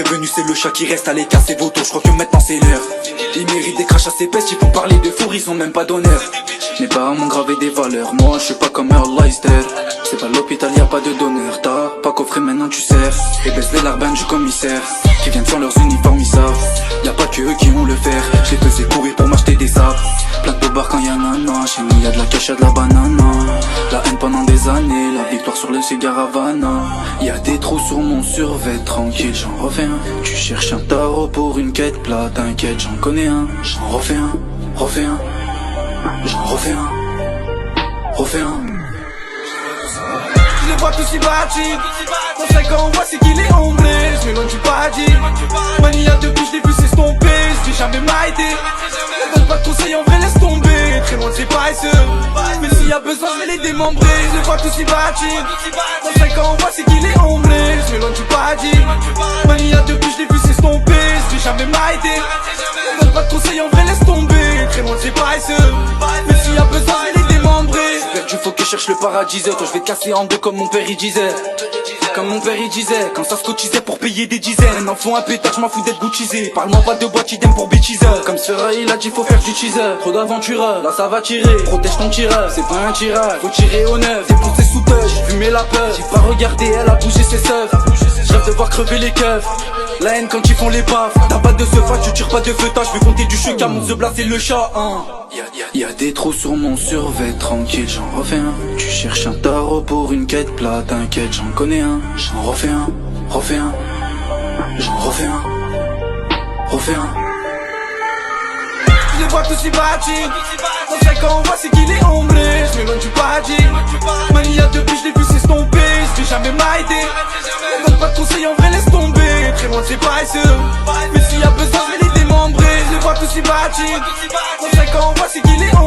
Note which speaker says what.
Speaker 1: prévenu, c'est le chat qui reste à l'écart, c'est vos tours, je crois que maintenant c'est l'heure. Ils méritent des crachats assez pètes, ils font parler de four, ils ont même pas d'honneur. Mes parents m'ont gravé des valeurs, moi je suis pas comme Earl Leicester. C'est pas l'hôpital, y'a pas de donneur, t'as pas coffré maintenant tu sers. Et baisse les larbins du commissaire, qui viennent sans leurs uniformes ils savent. Y'a pas que eux qui ont le fer, je les faisais courir pour m'acheter des sapes. Plein de bobards quand y'a nana, chez nous y'a de la cache, y'a de la banana. La haine pendant des années, la victoire sur le cigare Havana. Y'a des trous sur mon survêt, tranquille j'en refais un. Tu cherches un tarot pour une quête plate, t'inquiète j'en connais un. J'en refais un, refais un, j'en refais un, refais un.
Speaker 2: Je les vois tous si bâtis. Dans 5 ans on voit c'est qu'il est ombré. Je m'éloigne du paradis. Mania depuis je l'ai vu s'estomper. Je dis jamais m'a aidé. Ne donne pas de conseils en vrai laisse tomber. Très loin de ses paresseux. Mais s'il y a besoin je vais les démembrer. Je les vois tous si bâtis. Dans 5 ans on voit c'est qu'il est ombré. Je m'éloigne du paradis. Mania depuis je l'ai vu s'estomper. Je dis jamais m'a aidé. Ne donne pas de conseils en vrai laisse tomber. Très loin de ses paresseux. Mais s'il y a besoin je vais les démembrer.
Speaker 1: Tu faut que je cherche le paradis, toi je vais te casser en deux comme mon père il disait. Comme mon père il disait, quand ça se cotisait pour payer des dizaines. En font un pétard, je m'en fous d'être goutisé. Parle-moi pas de boîte, idem pour bêtiser. Comme Sera il a dit faut faire du teaser. Trop d'aventureux, là ça va tirer. Protège ton tireur, c'est pas un tireur. Faut tirer au neuf, défoncer sous touch. Fumer la peur, j'ai pas regardé, elle a bougé ses seufs. Je rêve de voir crever les keufs. La haine quand ils font les baffes. T'as pas de seufage, tu tires pas de feutage. Je vais compter du chec à mon zebla c'est le chat hein. Y'a des trous sur mon survêt, tranquille j'en refais un. Tu cherches un tarot pour une quête plate, t'inquiète j'en connais un. J'en refais un, refais un, j'en refais un, refais un.
Speaker 2: Je les vois tous si bâtis. Dans 5 ans on voit c'est qu'il est ombré. Je m'éloigne du paradis. Mania depuis je l'ai vu s'estomper. Je dis jamais m'a aidé. Ne donne pas de conseils en vrai laisse tomber. Très loin de ses paresseux. Mais s'il y a besoin je vais les démembrer. Je les vois tous si bâtis. Dans 5 ans on voit c'est qu'il est ombré.